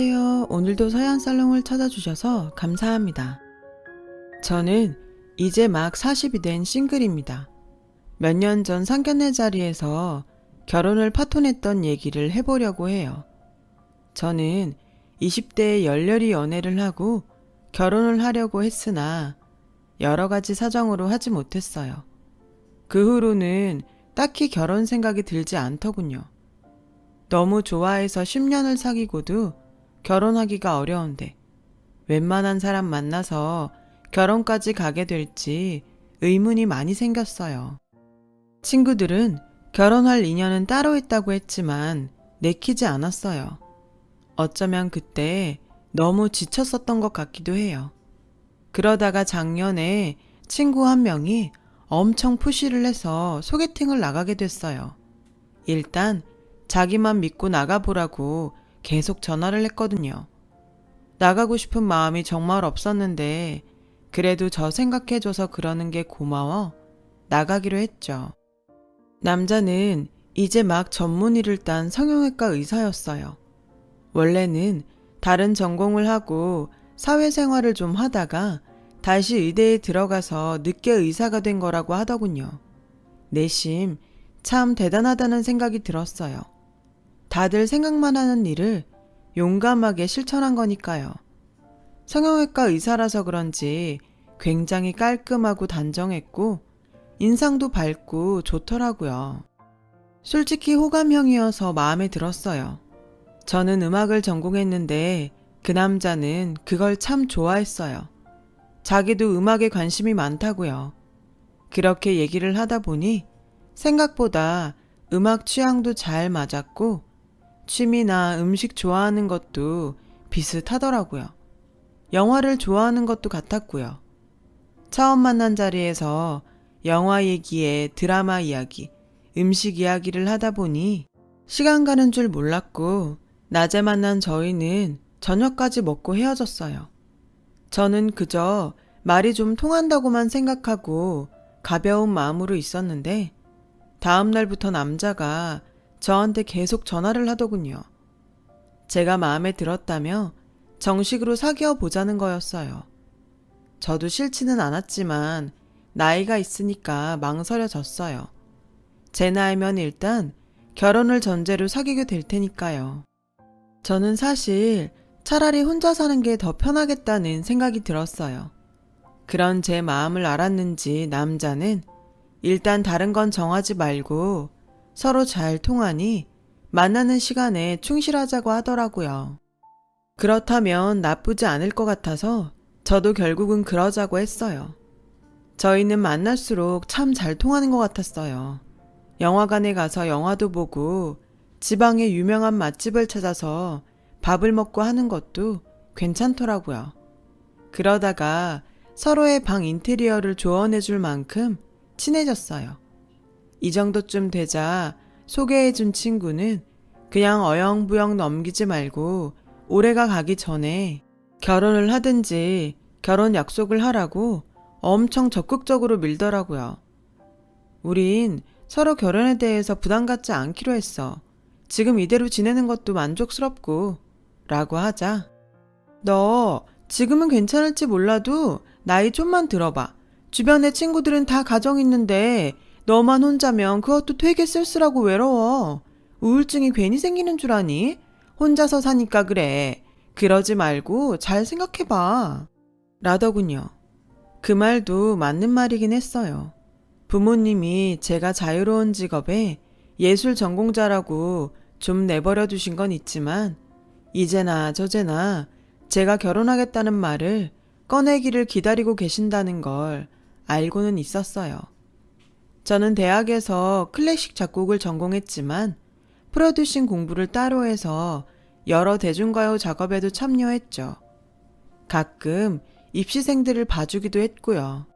안녕하세요. 오늘도 서연살롱을 찾아주셔서 감사합니다. 저는 이제 막 40이 된 싱글입니다. 몇 년 전 상견례 자리에서 결혼을 파토냈던 얘기를 해보려고 해요. 저는 20대에 열렬히 연애를 하고 결혼을 하려고 했으나 여러 가지 사정으로 하지 못했어요. 그 후로는 딱히 결혼 생각이 들지 않더군요. 너무 좋아해서 10년을 사귀고도 결혼하기가 어려운데 웬만한 사람 만나서 결혼까지 가게 될지 의문이 많이 생겼어요. 친구들은 결혼할 인연은 따로 있다고 했지만 내키지 않았어요. 어쩌면 그때 너무 지쳤었던 것 같기도 해요. 그러다가 작년에 친구 한 명이 엄청 푸시를 해서 소개팅을 나가게 됐어요. 일단 자기만 믿고 나가보라고 계속 전화를 했거든요. 나가고 싶은 마음이 정말 없었는데 그래도 저 생각해줘서 그러는 게 고마워 나가기로 했죠. 남자는 이제 막 전문의를 딴 성형외과 의사였어요. 원래는 다른 전공을 하고 사회생활을 좀 하다가 다시 의대에 들어가서 늦게 의사가 된 거라고 하더군요. 내심 참 대단하다는 생각이 들었어요. 다들 생각만 하는 일을 용감하게 실천한 거니까요. 성형외과 의사라서 그런지 굉장히 깔끔하고 단정했고 인상도 밝고 좋더라고요. 솔직히 호감형이어서 마음에 들었어요. 저는 음악을 전공했는데 그 남자는 그걸 참 좋아했어요. 자기도 음악에 관심이 많다고요. 그렇게 얘기를 하다 보니 생각보다 음악 취향도 잘 맞았고 취미나 음식 좋아하는 것도 비슷하더라고요. 영화를 좋아하는 것도 같았고요. 처음 만난 자리에서 영화 얘기에 드라마 이야기, 음식 이야기를 하다 보니 시간 가는 줄 몰랐고 낮에 만난 저희는 저녁까지 먹고 헤어졌어요. 저는 그저 말이 좀 통한다고만 생각하고 가벼운 마음으로 있었는데 다음 날부터 남자가 저한테 계속 전화를 하더군요. 제가 마음에 들었다며 정식으로 사귀어 보자는 거였어요. 저도 싫지는 않았지만 나이가 있으니까 망설여졌어요. 제 나이면 일단 결혼을 전제로 사귀게 될 테니까요. 저는 사실 차라리 혼자 사는 게 더 편하겠다는 생각이 들었어요. 그런 제 마음을 알았는지 남자는 일단 다른 건 정하지 말고 서로 잘 통하니 만나는 시간에 충실하자고 하더라고요. 그렇다면 나쁘지 않을 것 같아서 저도 결국은 그러자고 했어요. 저희는 만날수록 참 잘 통하는 것 같았어요. 영화관에 가서 영화도 보고 지방의 유명한 맛집을 찾아서 밥을 먹고 하는 것도 괜찮더라고요. 그러다가 서로의 방 인테리어를 조언해 줄 만큼 친해졌어요. 이 정도쯤 되자 소개해준 친구는 그냥 어영부영 넘기지 말고 올해가 가기 전에 결혼을 하든지 결혼 약속을 하라고 엄청 적극적으로 밀더라고요. 우린 서로 결혼에 대해서 부담 갖지 않기로 했어. 지금 이대로 지내는 것도 만족스럽고 라고 하자 너 지금은 괜찮을지 몰라도 나이 좀만 들어봐. 주변에 친구들은 다 가정 있는데 너만 혼자면 그것도 되게 쓸쓸하고 외로워. 우울증이 괜히 생기는 줄 아니? 혼자서 사니까 그래. 그러지 말고 잘 생각해봐. 라더군요. 그 말도 맞는 말이긴 했어요. 부모님이 제가 자유로운 직업에 예술 전공자라고 좀 내버려 두신 건 있지만 이제나 저제나 제가 결혼하겠다는 말을 꺼내기를 기다리고 계신다는 걸 알고는 있었어요. 저는 대학에서 클래식 작곡을 전공했지만 프로듀싱 공부를 따로 해서 여러 대중가요 작업에도 참여했죠. 가끔 입시생들을 봐주기도 했고요.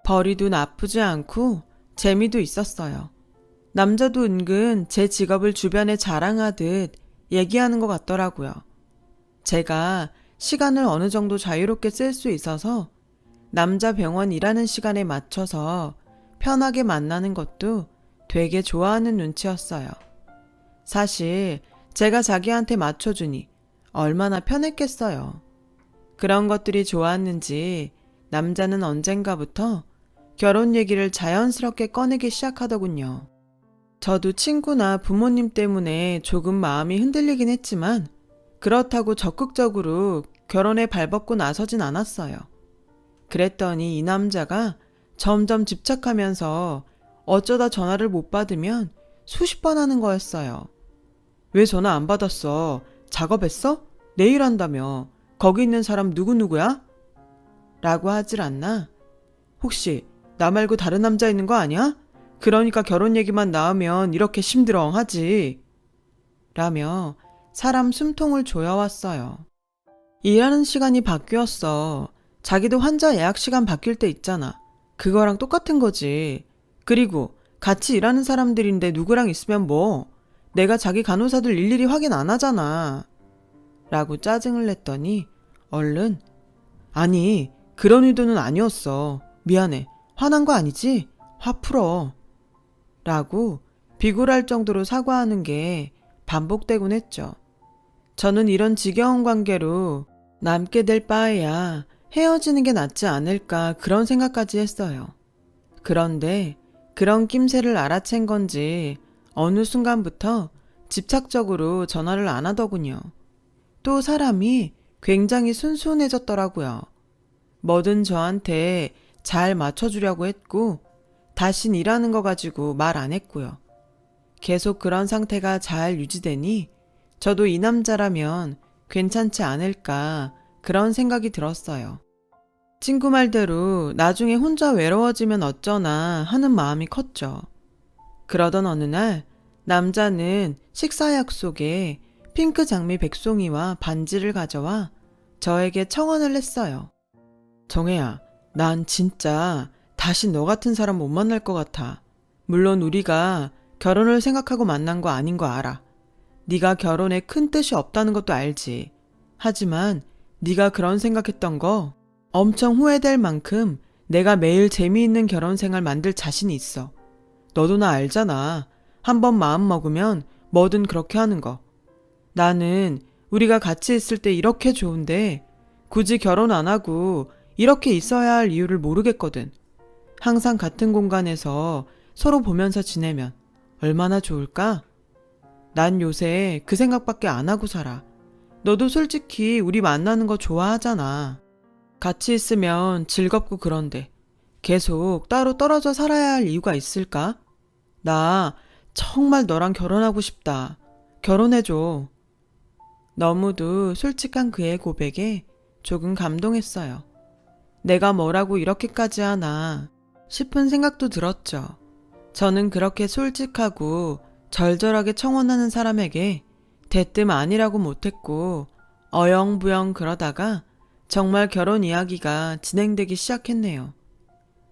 벌이도 나쁘지 않고 재미도 있었어요. 남자도 은근 제 직업을 주변에 자랑하듯 얘기하는 것 같더라고요. 제가 시간을 어느 정도 자유롭게 쓸 수 있어서 남자 병원 일하는 시간에 맞춰서 편하게 만나는 것도 되게 좋아하는 눈치였어요. 사실 제가 자기한테 맞춰주니 얼마나 편했겠어요. 그런 것들이 좋았는지 남자는 언젠가부터 결혼 얘기를 자연스럽게 꺼내기 시작하더군요. 저도 친구나 부모님 때문에 조금 마음이 흔들리긴 했지만 그렇다고 적극적으로 결혼에 발벗고 나서진 않았어요. 그랬더니 이 남자가 점점 집착하면서 어쩌다 전화를 못 받으면 수십 번 하는 거였어요. 왜 전화 안 받았어? 작업했어? 내일 한다며. 거기 있는 사람 누구누구야? 라고 하질 않나? 혹시 나 말고 다른 남자 있는 거 아니야? 그러니까 결혼 얘기만 나오면 이렇게 심드렁하지. 라며 사람 숨통을 조여왔어요. 일하는 시간이 바뀌었어. 자기도 환자 예약 시간 바뀔 때 있잖아. 그거랑 똑같은 거지. 그리고 같이 일하는 사람들인데 누구랑 있으면 뭐. 내가 자기 간호사들 일일이 확인 안 하잖아. 라고 짜증을 냈더니 얼른 아니 그런 의도는 아니었어. 미안해. 화난 거 아니지? 화 풀어. 라고 비굴할 정도로 사과하는 게 반복되곤 했죠. 저는 이런 지겨운 관계로 남게 될 바에야 헤어지는 게 낫지 않을까 그런 생각까지 했어요. 그런데 그런 낌새를 알아챈 건지 어느 순간부터 집착적으로 전화를 안 하더군요. 또 사람이 굉장히 순순해졌더라고요. 뭐든 저한테 잘 맞춰주려고 했고 다신 일하는 거 가지고 말 안 했고요. 계속 그런 상태가 잘 유지되니 저도 이 남자라면 괜찮지 않을까 그런 생각이 들었어요. 친구 말대로 나중에 혼자 외로워지면 어쩌나 하는 마음이 컸죠. 그러던 어느 날 남자는 식사 약속에 핑크 장미 백송이와 반지를 가져와 저에게 청혼을 했어요. 정혜야, 난 진짜 다시 너 같은 사람 못 만날 것 같아. 물론 우리가 결혼을 생각하고 만난 거 아닌 거 알아. 네가 결혼에 큰 뜻이 없다는 것도 알지. 하지만 네가 그런 생각했던 거 엄청 후회될 만큼 내가 매일 재미있는 결혼 생활 만들 자신이 있어. 너도 나 알잖아. 한번 마음 먹으면 뭐든 그렇게 하는 거. 나는 우리가 같이 있을 때 이렇게 좋은데 굳이 결혼 안 하고 이렇게 있어야 할 이유를 모르겠거든. 항상 같은 공간에서 서로 보면서 지내면 얼마나 좋을까? 난 요새 그 생각밖에 안 하고 살아. 너도 솔직히 우리 만나는 거 좋아하잖아. 같이 있으면 즐겁고 그런데 계속 따로 떨어져 살아야 할 이유가 있을까? 나 정말 너랑 결혼하고 싶다. 결혼해줘. 너무도 솔직한 그의 고백에 조금 감동했어요. 내가 뭐라고 이렇게까지 하나 싶은 생각도 들었죠. 저는 그렇게 솔직하고 절절하게 청혼하는 사람에게 대뜸 아니라고 못했고 어영부영 그러다가 정말 결혼 이야기가 진행되기 시작했네요.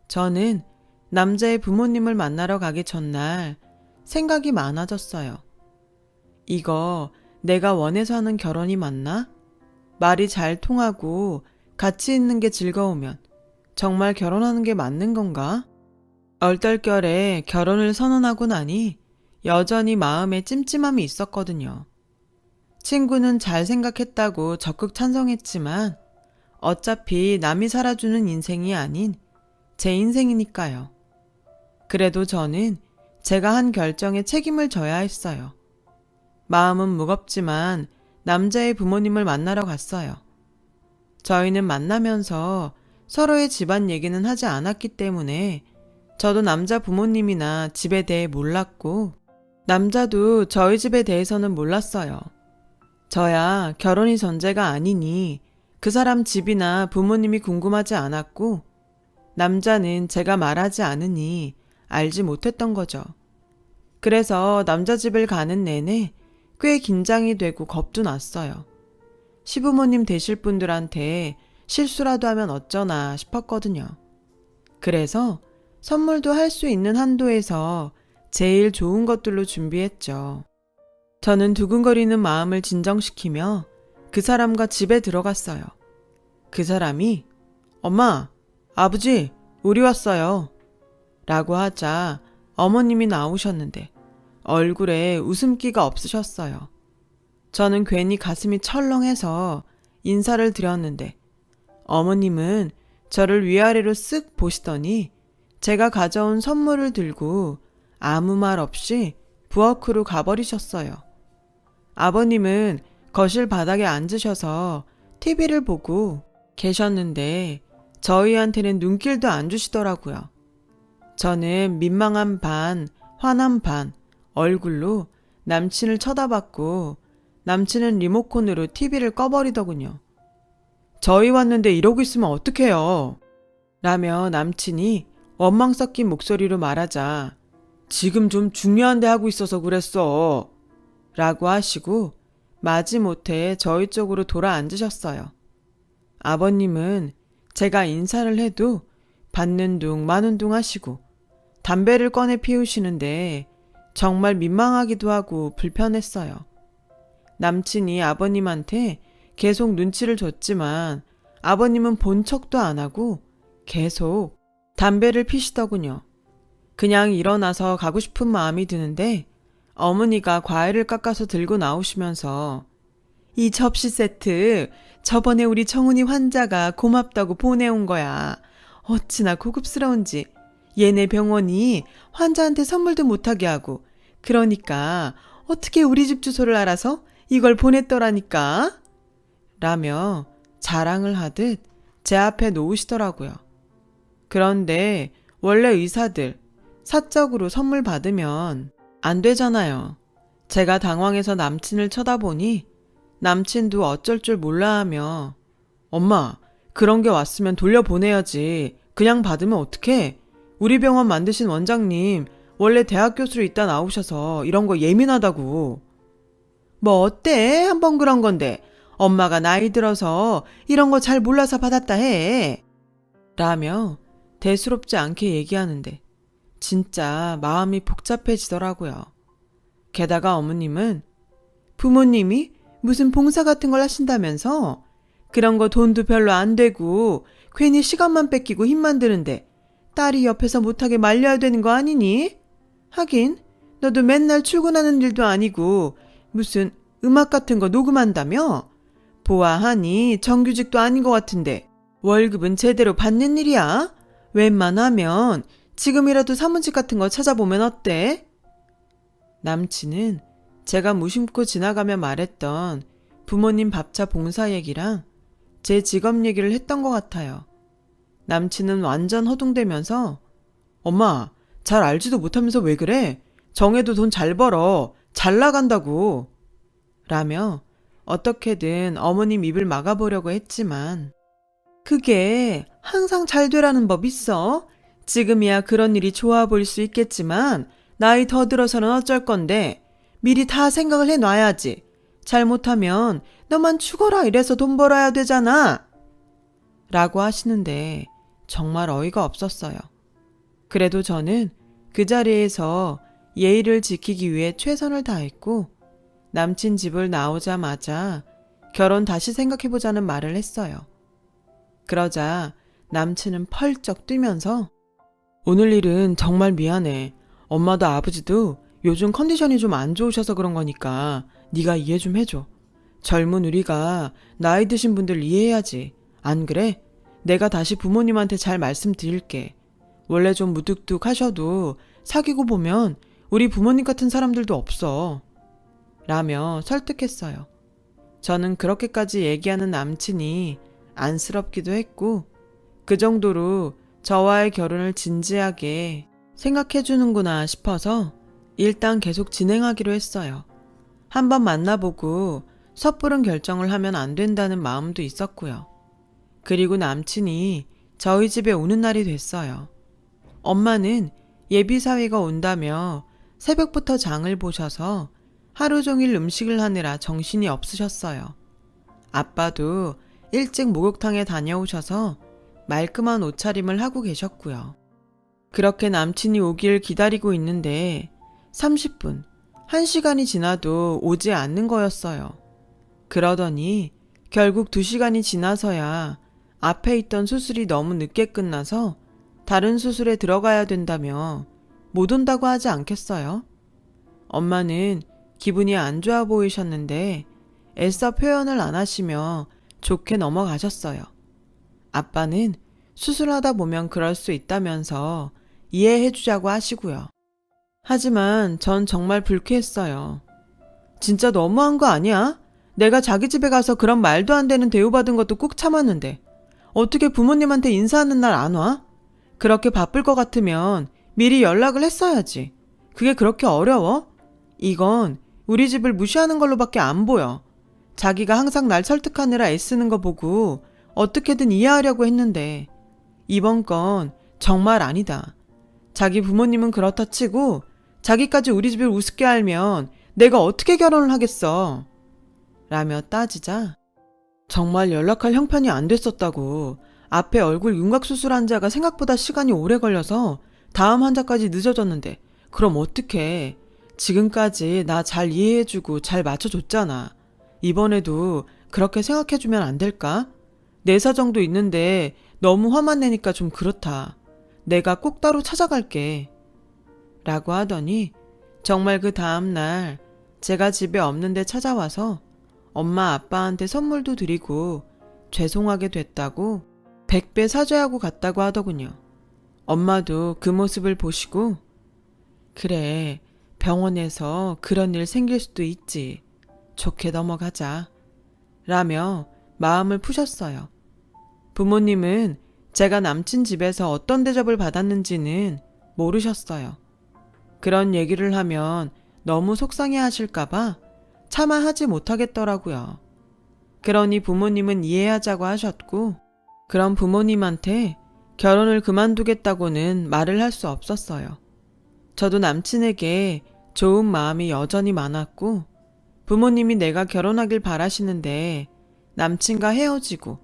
저는 남자의 부모님을 만나러 가기 전날 생각이 많아졌어요. 이거 내가 원해서 하는 결혼이 맞나? 말이 잘 통하고 같이 있는 게 즐거우면 정말 결혼하는 게 맞는 건가? 얼떨결에 결혼을 선언하고 나니 여전히 마음에 찜찜함이 있었거든요. 친구는 잘 생각했다고 적극 찬성했지만 어차피 남이 살아주는 인생이 아닌 제 인생이니까요. 그래도 저는 제가 한 결정에 책임을 져야 했어요. 마음은 무겁지만 남자의 부모님을 만나러 갔어요. 저희는 만나면서 서로의 집안 얘기는 하지 않았기 때문에 저도 남자 부모님이나 집에 대해 몰랐고 남자도 저희 집에 대해서는 몰랐어요. 저야 결혼이 전제가 아니니 그 사람 집이나 부모님이 궁금하지 않았고 남자는 제가 말하지 않으니 알지 못했던 거죠. 그래서 남자 집을 가는 내내 꽤 긴장이 되고 겁도 났어요. 시부모님 되실 분들한테 실수라도 하면 어쩌나 싶었거든요. 그래서 선물도 할 수 있는 한도에서 제일 좋은 것들로 준비했죠. 저는 두근거리는 마음을 진정시키며 그 사람과 집에 들어갔어요. 그 사람이 엄마, 아버지, 우리 왔어요. 라고 하자 어머님이 나오셨는데 얼굴에 웃음기가 없으셨어요. 저는 괜히 가슴이 철렁해서 인사를 드렸는데 어머님은 저를 위아래로 쓱 보시더니 제가 가져온 선물을 들고 아무 말 없이 부엌으로 가버리셨어요. 아버님은 거실 바닥에 앉으셔서 TV를 보고 계셨는데 저희한테는 눈길도 안 주시더라고요. 저는 민망한 반, 화난 반 얼굴로 남친을 쳐다봤고 남친은 리모컨으로 TV를 꺼버리더군요. 저희 왔는데 이러고 있으면 어떡해요? 라며 남친이 원망 섞인 목소리로 말하자 지금 좀 중요한 데 하고 있어서 그랬어. 라고 하시고 마지못해 저희 쪽으로 돌아 앉으셨어요. 아버님은 제가 인사를 해도 받는 둥 마는 둥 하시고 담배를 꺼내 피우시는데 정말 민망하기도 하고 불편했어요. 남친이 아버님한테 계속 눈치를 줬지만 아버님은 본 척도 안 하고 계속 담배를 피시더군요. 그냥 일어나서 가고 싶은 마음이 드는데 어머니가 과일을 깎아서 들고 나오시면서 이 접시 세트 저번에 우리 정훈이 환자가 고맙다고 보내온 거야. 어찌나 고급스러운지. 얘네 병원이 환자한테 선물도 못하게 하고 그러니까 어떻게 우리 집 주소를 알아서 이걸 보냈더라니까? 라며 자랑을 하듯 제 앞에 놓으시더라고요. 그런데 원래 의사들 사적으로 선물 받으면 안 되잖아요. 제가 당황해서 남친을 쳐다보니 남친도 어쩔 줄 몰라 하며 엄마, 그런 게 왔으면 돌려보내야지. 그냥 받으면 어떡해? 우리 병원 만드신 원장님 원래 대학 교수로 있다 나오셔서 이런 거 예민하다고. 뭐 어때? 한번 그런 건데 엄마가 나이 들어서 이런 거 잘 몰라서 받았다 해. 라며 대수롭지 않게 얘기하는데 진짜 마음이 복잡해지더라고요. 게다가 어머님은 부모님이 무슨 봉사 같은 걸 하신다면서 그런 거 돈도 별로 안 되고 괜히 시간만 뺏기고 힘만 드는데 딸이 옆에서 못하게 말려야 되는 거 아니니? 하긴 너도 맨날 출근하는 일도 아니고 무슨 음악 같은 거 녹음한다며? 보아하니 정규직도 아닌 것 같은데 월급은 제대로 받는 일이야? 웬만하면 지금이라도 사무직 같은 거 찾아보면 어때? 남친은 제가 무심코 지나가며 말했던 부모님 밥차 봉사 얘기랑 제 직업 얘기를 했던 것 같아요. 남친은 완전 허둥대면서 엄마, 잘 알지도 못하면서 왜 그래? 정해도 돈 잘 벌어. 잘 나간다고. 라며 어떻게든 어머님 입을 막아보려고 했지만 그게 항상 잘 되라는 법 있어? 지금이야 그런 일이 좋아 보일 수 있겠지만 나이 더 들어서는 어쩔 건데 미리 다 생각을 해놔야지. 잘못하면 너만 죽어라 이래서 돈 벌어야 되잖아. 라고 하시는데 정말 어이가 없었어요. 그래도 저는 그 자리에서 예의를 지키기 위해 최선을 다했고 남친 집을 나오자마자 결혼 다시 생각해보자는 말을 했어요. 그러자 남친은 펄쩍 뛰면서 오늘 일은 정말 미안해. 엄마도 아버지도 요즘 컨디션이 좀 안 좋으셔서 그런 거니까 네가 이해 좀 해줘. 젊은 우리가 나이 드신 분들 이해해야지. 안 그래? 내가 다시 부모님한테 잘 말씀드릴게. 원래 좀 무뚝뚝하셔도 사귀고 보면 우리 부모님 같은 사람들도 없어. 라며 설득했어요. 저는 그렇게까지 얘기하는 남친이 안쓰럽기도 했고 그 정도로 저와의 결혼을 진지하게 생각해주는구나 싶어서 일단 계속 진행하기로 했어요. 한번 만나보고 섣부른 결정을 하면 안 된다는 마음도 있었고요. 그리고 남친이 저희 집에 오는 날이 됐어요. 엄마는 예비사위가 온다며 새벽부터 장을 보셔서 하루 종일 음식을 하느라 정신이 없으셨어요. 아빠도 일찍 목욕탕에 다녀오셔서 말끔한 옷차림을 하고 계셨고요. 그렇게 남친이 오길 기다리고 있는데 30분, 1시간이 지나도 오지 않는 거였어요. 그러더니 결국 2시간이 지나서야 앞에 있던 수술이 너무 늦게 끝나서 다른 수술에 들어가야 된다며 못 온다고 하지 않겠어요? 엄마는 기분이 안 좋아 보이셨는데 애써 표현을 안 하시며 좋게 넘어가셨어요. 아빠는 수술하다 보면 그럴 수 있다면서 이해해주자고 하시고요. 하지만 전 정말 불쾌했어요. 진짜 너무한 거 아니야? 내가 자기 집에 가서 그런 말도 안 되는 대우받은 것도 꾹 참았는데 어떻게 부모님한테 인사하는 날 안 와? 그렇게 바쁠 것 같으면 미리 연락을 했어야지. 그게 그렇게 어려워? 이건 우리 집을 무시하는 걸로밖에 안 보여. 자기가 항상 날 설득하느라 애쓰는 거 보고 어떻게든 이해하려고 했는데 이번 건 정말 아니다. 자기 부모님은 그렇다 치고 자기까지 우리 집을 우습게 알면 내가 어떻게 결혼을 하겠어? 라며 따지자 정말 연락할 형편이 안 됐었다고. 앞에 얼굴 윤곽 수술 환자가 생각보다 시간이 오래 걸려서 다음 환자까지 늦어졌는데 그럼 어떡해. 지금까지 나 잘 이해해주고 잘 맞춰줬잖아. 이번에도 그렇게 생각해주면 안 될까? 내 사정도 있는데 너무 화만 내니까 좀 그렇다. 내가 꼭 따로 찾아갈게. 라고 하더니 정말 그 다음날 제가 집에 없는데 찾아와서 엄마 아빠한테 선물도 드리고 죄송하게 됐다고 100배 사죄하고 갔다고 하더군요. 엄마도 그 모습을 보시고 그래, 병원에서 그런 일 생길 수도 있지. 좋게 넘어가자. 라며 마음을 푸셨어요. 부모님은 제가 남친 집에서 어떤 대접을 받았는지는 모르셨어요. 그런 얘기를 하면 너무 속상해 하실까봐 차마 하지 못하겠더라고요. 그러니 부모님은 이해하자고 하셨고, 그럼 부모님한테 결혼을 그만두겠다고는 말을 할 수 없었어요. 저도 남친에게 좋은 마음이 여전히 많았고, 부모님이 내가 결혼하길 바라시는데 남친과 헤어지고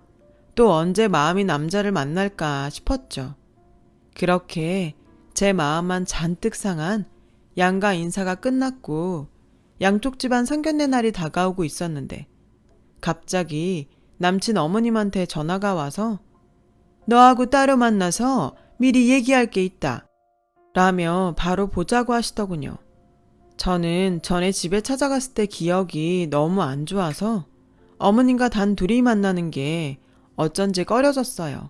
또 언제 마음이 남자를 만날까 싶었죠. 그렇게 제 마음만 잔뜩 상한 양가 인사가 끝났고 양쪽 집안 상견례 날이 다가오고 있었는데 갑자기 남친 어머님한테 전화가 와서 너하고 따로 만나서 미리 얘기할 게 있다 라며 바로 보자고 하시더군요. 저는 전에 집에 찾아갔을 때 기억이 너무 안 좋아서 어머님과 단 둘이 만나는 게 어쩐지 꺼려졌어요.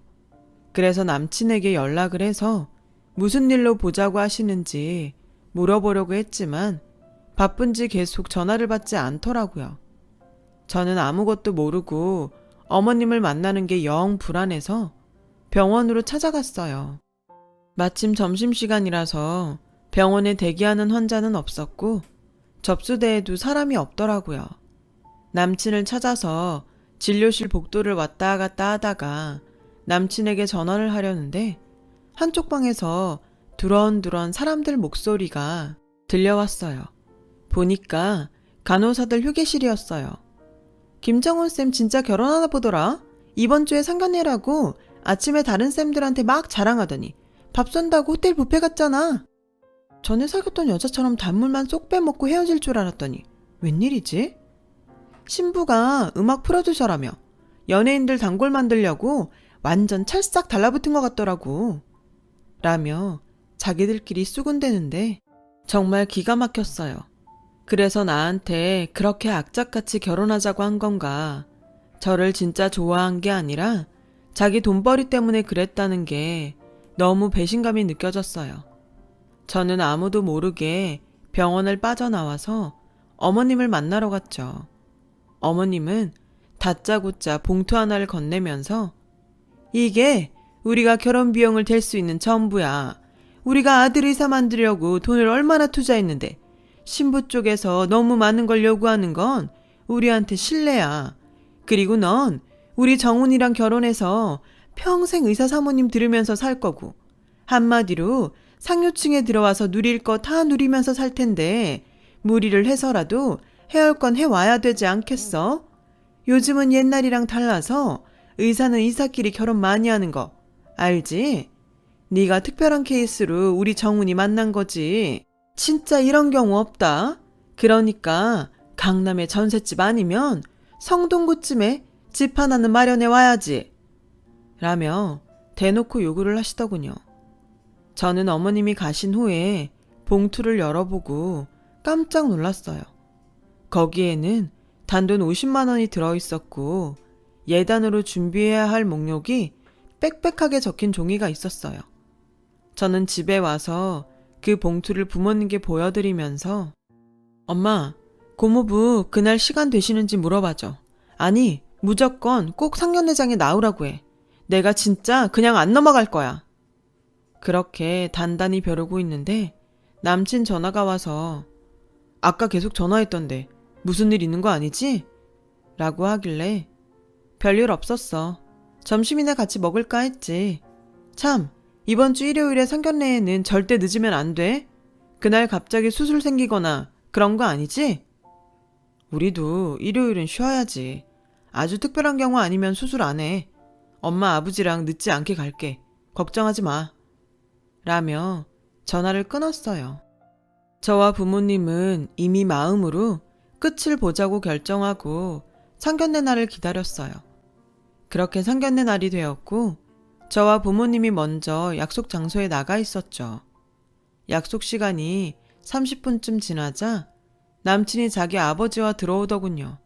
그래서 남친에게 연락을 해서 무슨 일로 보자고 하시는지 물어보려고 했지만 바쁜지 계속 전화를 받지 않더라고요. 저는 아무것도 모르고 어머님을 만나는 게 영 불안해서 병원으로 찾아갔어요. 마침 점심시간이라서 병원에 대기하는 환자는 없었고 접수대에도 사람이 없더라고요. 남친을 찾아서 진료실 복도를 왔다 갔다 하다가 남친에게 전화를 하려는데 한쪽 방에서 두런두런 사람들 목소리가 들려왔어요. 보니까 간호사들 휴게실이었어요. 김정훈 쌤 진짜 결혼하나 보더라. 이번 주에 상견례라고 아침에 다른 쌤들한테 막 자랑하더니 밥 쏜다고 호텔 뷔페 갔잖아. 전에 사귀었던 여자처럼 단물만 쏙 빼먹고 헤어질 줄 알았더니 웬일이지? 신부가 음악 프로듀서라며 연예인들 단골 만들려고 완전 찰싹 달라붙은 것 같더라고. 라며 자기들끼리 쑥은대는데 정말 기가 막혔어요. 그래서 나한테 그렇게 악착같이 결혼하자고 한 건가. 저를 진짜 좋아한 게 아니라 자기 돈벌이 때문에 그랬다는 게 너무 배신감이 느껴졌어요. 저는 아무도 모르게 병원을 빠져나와서 어머님을 만나러 갔죠. 어머님은 다짜고짜 봉투 하나를 건네면서 이게 우리가 결혼 비용을 댈 수 있는 전부야. 우리가 아들 의사 만들려고 돈을 얼마나 투자했는데 신부 쪽에서 너무 많은 걸 요구하는 건 우리한테 실례야. 그리고 넌 우리 정훈이랑 결혼해서 평생 의사 사모님 들으면서 살 거고 한마디로 상류층에 들어와서 누릴 거 다 누리면서 살 텐데 무리를 해서라도 해올 건 해와야 되지 않겠어? 요즘은 옛날이랑 달라서 의사는 의사끼리 결혼 많이 하는 거 알지? 네가 특별한 케이스로 우리 정훈이 만난 거지. 진짜 이런 경우 없다. 그러니까 강남의 전셋집 아니면 성동구쯤에 집 하나는 마련해 와야지. 라며 대놓고 요구를 하시더군요. 저는 어머님이 가신 후에 봉투를 열어보고 깜짝 놀랐어요. 거기에는 단돈 50만 원이 들어있었고 예단으로 준비해야 할 목록이 빽빽하게 적힌 종이가 있었어요. 저는 집에 와서 그 봉투를 부모님께 보여드리면서 엄마, 고모부 그날 시간 되시는지 물어봐줘. 아니, 무조건 꼭 상견례장에 나오라고 해. 내가 진짜 그냥 안 넘어갈 거야. 그렇게 단단히 벼르고 있는데 남친 전화가 와서 아까 계속 전화했던데 무슨 일 있는 거 아니지? 라고 하길래 별일 없었어. 점심이나 같이 먹을까 했지. 참, 이번 주 일요일에 상견례에는 절대 늦으면 안 돼. 그날 갑자기 수술 생기거나 그런 거 아니지? 우리도 일요일은 쉬어야지. 아주 특별한 경우 아니면 수술 안 해. 엄마 아버지랑 늦지 않게 갈게. 걱정하지 마. 라며 전화를 끊었어요. 저와 부모님은 이미 마음으로 끝을 보자고 결정하고 상견례 날을 기다렸어요. 그렇게 상견례 날이 되었고 저와 부모님이 먼저 약속 장소에 나가 있었죠. 약속 시간이 30분쯤 지나자 남친이 자기 아버지와 들어오더군요.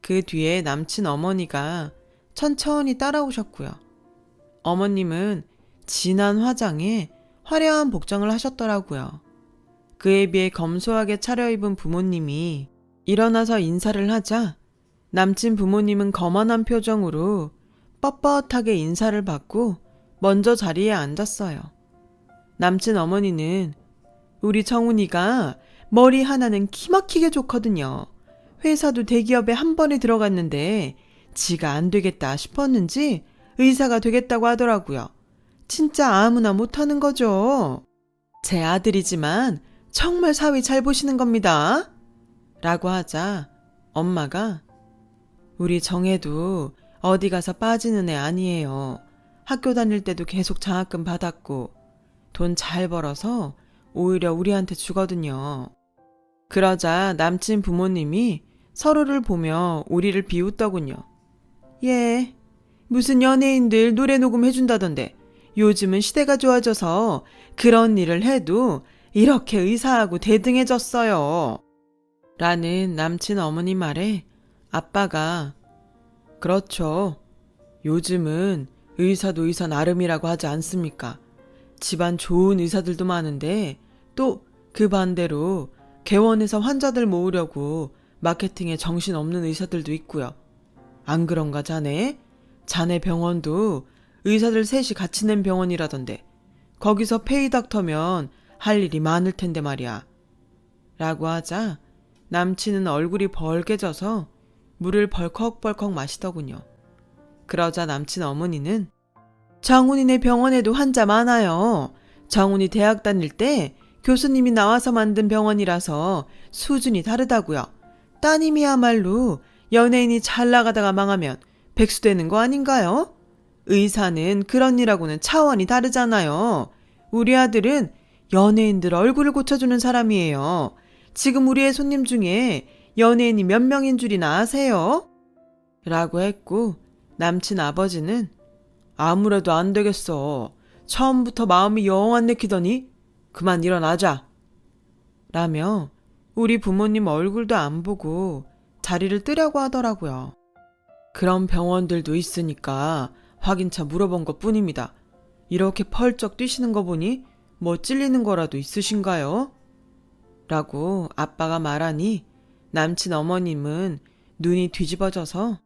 그 뒤에 남친 어머니가 천천히 따라오셨고요. 어머님은 진한 화장에 화려한 복장을 하셨더라고요. 그에 비해 검소하게 차려입은 부모님이 일어나서 인사를 하자 남친 부모님은 거만한 표정으로 뻣뻣하게 인사를 받고 먼저 자리에 앉았어요. 남친 어머니는 우리 정훈이가 머리 하나는 기막히게 좋거든요. 회사도 대기업에 한 번에 들어갔는데 지가 안 되겠다 싶었는지 의사가 되겠다고 하더라고요. 진짜 아무나 못하는 거죠. 제 아들이지만 정말 사위 잘 보시는 겁니다. 라고 하자 엄마가 우리 정혜도 어디 가서 빠지는 애 아니에요. 학교 다닐 때도 계속 장학금 받았고 돈 잘 벌어서 오히려 우리한테 주거든요. 그러자 남친 부모님이 서로를 보며 우리를 비웃더군요. 예, 무슨 연예인들 노래 녹음 해준다던데 요즘은 시대가 좋아져서 그런 일을 해도 이렇게 의사하고 대등해졌어요. 라는 남친 어머니 말에 아빠가 그렇죠. 요즘은 의사도 의사 나름이라고 하지 않습니까? 집안 좋은 의사들도 많은데 또 그 반대로 개원해서 환자들 모으려고 마케팅에 정신없는 의사들도 있고요. 안 그런가 자네? 자네 병원도 의사들 셋이 같이 낸 병원이라던데 거기서 페이닥터면 할 일이 많을 텐데 말이야. 라고 하자 남친은 얼굴이 벌개져서 물을 벌컥벌컥 마시더군요. 그러자 남친 어머니는 정훈이네 병원에도 환자 많아요. 정훈이 대학 다닐 때 교수님이 나와서 만든 병원이라서 수준이 다르다고요. 따님이야말로 연예인이 잘 나가다가 망하면 백수되는 거 아닌가요? 의사는 그런 일하고는 차원이 다르잖아요. 우리 아들은 연예인들 얼굴을 고쳐주는 사람이에요. 지금 우리의 손님 중에 연예인이 몇 명인 줄이나 아세요? 라고 했고 남친 아버지는 아무래도 안 되겠어. 처음부터 마음이 영 안 내키더니 그만 일어나자. 라며 우리 부모님 얼굴도 안 보고 자리를 뜨려고 하더라고요. 그런 병원들도 있으니까 확인차 물어본 것 뿐입니다. 이렇게 펄쩍 뛰시는 거 보니 뭐 찔리는 거라도 있으신가요? 라고 아빠가 말하니 남친 어머님은 눈이 뒤집어져서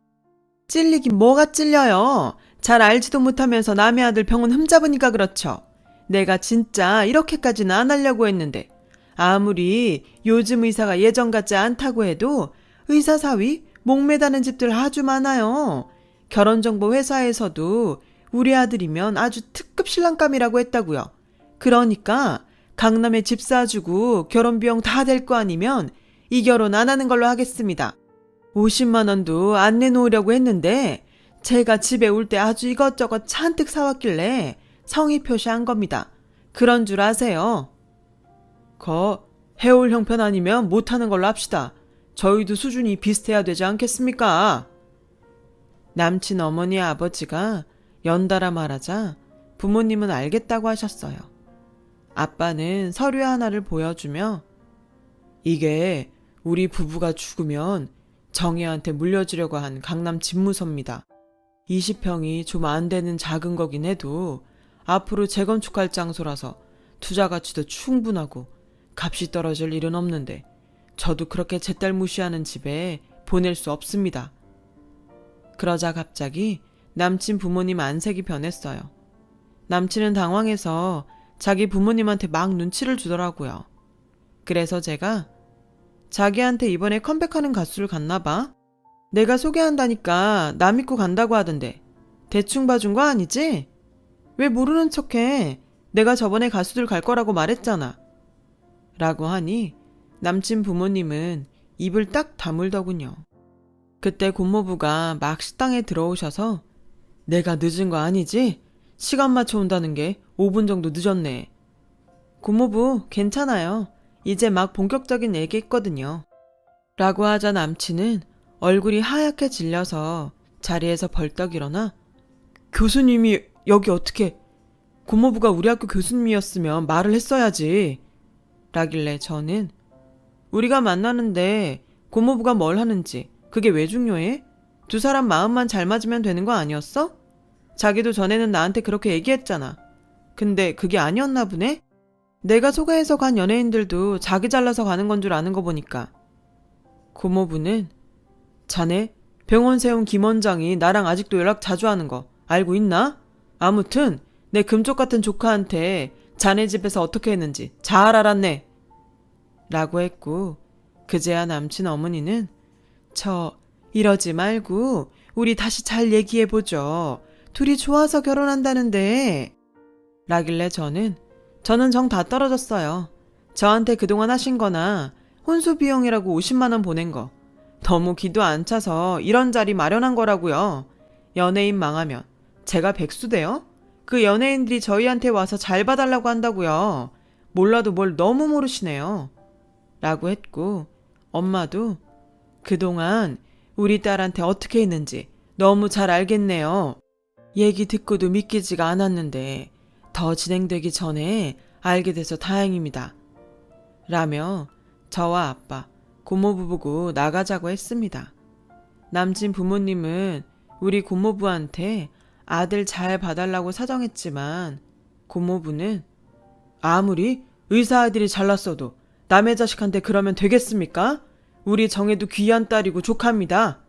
찔리긴 뭐가 찔려요. 잘 알지도 못하면서 남의 아들 병원 흠잡으니까 그렇죠. 내가 진짜 이렇게까지는 안 하려고 했는데 아무리 요즘 의사가 예전 같지 않다고 해도 의사 사위 목매다는 집들 아주 많아요. 결혼정보 회사에서도 우리 아들이면 아주 특급 신랑감이라고 했다고요. 그러니까 강남에 집 사주고 결혼 비용 다 될 거 아니면 이 결혼 안 하는 걸로 하겠습니다. 50만 원도 안 내놓으려고 했는데 제가 집에 올 때 아주 이것저것 잔뜩 사왔길래 성의 표시한 겁니다. 그런 줄 아세요? 해올 형편 아니면 못하는 걸로 합시다. 저희도 수준이 비슷해야 되지 않겠습니까? 남친 어머니 아버지가 연달아 말하자 부모님은 알겠다고 하셨어요. 아빠는 서류 하나를 보여주며 이게 우리 부부가 죽으면 정혜한테 물려주려고 한 강남 집무소입니다. 20평이 좀 안 되는 작은 거긴 해도 앞으로 재건축할 장소라서 투자 가치도 충분하고 값이 떨어질 일은 없는데 저도 그렇게 제 딸 무시하는 집에 보낼 수 없습니다. 그러자 갑자기 남친 부모님 안색이 변했어요. 남친은 당황해서 자기 부모님한테 막 눈치를 주더라고요. 그래서 제가 자기한테 이번에 컴백하는 가수를 갔나봐. 내가 소개한다니까 나 믿고 간다고 하던데 대충 봐준 거 아니지? 왜 모르는 척해? 내가 저번에 가수들 갈 거라고 말했잖아. 라고 하니 남친 부모님은 입을 딱 다물더군요. 그때 고모부가 막 식당에 들어오셔서 내가 늦은 거 아니지? 시간 맞춰 온다는 게 5분 정도 늦었네. 고모부 괜찮아요. 이제 막 본격적인 얘기 했거든요. 라고 하자 남친은 얼굴이 하얗게 질려서 자리에서 벌떡 일어나 교수님이 여기 어떻게 고모부가 우리 학교 교수님이었으면 말을 했어야지 라길래 저는 우리가 만나는데 고모부가 뭘 하는지 그게 왜 중요해? 두 사람 마음만 잘 맞으면 되는 거 아니었어? 자기도 전에는 나한테 그렇게 얘기했잖아. 근데 그게 아니었나 보네? 내가 소개해서 간 연예인들도 자기 잘나서 가는 건 줄 아는 거 보니까. 고모부는 자네 병원 세운 김 원장이 나랑 아직도 연락 자주 하는 거 알고 있나? 아무튼 내 금쪽 같은 조카한테 자네 집에서 어떻게 했는지 잘 알았네. 라고 했고 그제야 남친 어머니는 저 이러지 말고 우리 다시 잘 얘기해보죠. 둘이 좋아서 결혼한다는데 라길래 저는 정 다 떨어졌어요. 저한테 그동안 하신 거나 혼수 비용이라고 50만 원 보낸 거 너무 기도 안 차서 이런 자리 마련한 거라고요. 연예인 망하면 제가 백수 돼요? 그 연예인들이 저희한테 와서 잘 봐달라고 한다고요. 몰라도 뭘 너무 모르시네요. 라고 했고 엄마도 그동안 우리 딸한테 어떻게 했는지 너무 잘 알겠네요. 얘기 듣고도 믿기지가 않았는데 더 진행되기 전에 알게 돼서 다행입니다. 라며 저와 아빠, 고모부 보고 나가자고 했습니다. 남친 부모님은 우리 고모부한테 아들 잘 봐달라고 사정했지만 고모부는 아무리 의사 아들이 잘났어도 남의 자식한테 그러면 되겠습니까? 우리 정혜도 귀한 딸이고 조카입니다.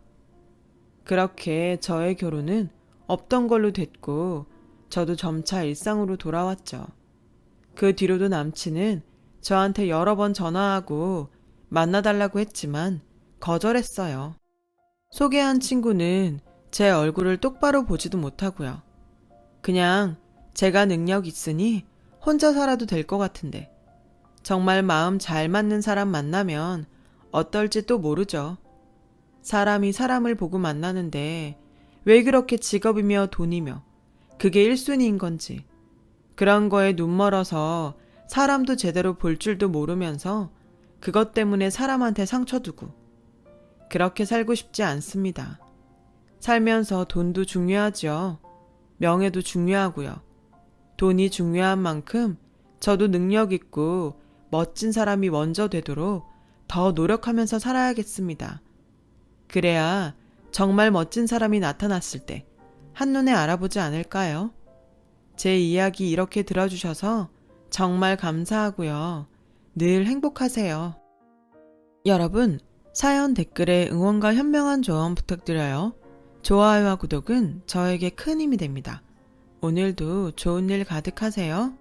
그렇게 저의 결혼은 없던 걸로 됐고 저도 점차 일상으로 돌아왔죠. 그 뒤로도 남친은 저한테 여러 번 전화하고 만나달라고 했지만 거절했어요. 소개한 친구는 제 얼굴을 똑바로 보지도 못하고요. 그냥 제가 능력 있으니 혼자 살아도 될 것 같은데 정말 마음 잘 맞는 사람 만나면 어떨지 또 모르죠. 사람이 사람을 보고 만나는데 왜 그렇게 직업이며 돈이며 그게 1순위인 건지 그런 거에 눈멀어서 사람도 제대로 볼 줄도 모르면서 그것 때문에 사람한테 상처 두고 그렇게 살고 싶지 않습니다. 살면서 돈도 중요하죠. 명예도 중요하고요. 돈이 중요한 만큼 저도 능력 있고 멋진 사람이 먼저 되도록 더 노력하면서 살아야겠습니다. 그래야 정말 멋진 사람이 나타났을 때 한눈에 알아보지 않을까요? 제 이야기 이렇게 들어주셔서 정말 감사하고요. 늘 행복하세요. 여러분, 사연 댓글에 응원과 현명한 조언 부탁드려요. 좋아요와 구독은 저에게 큰 힘이 됩니다. 오늘도 좋은 일 가득하세요.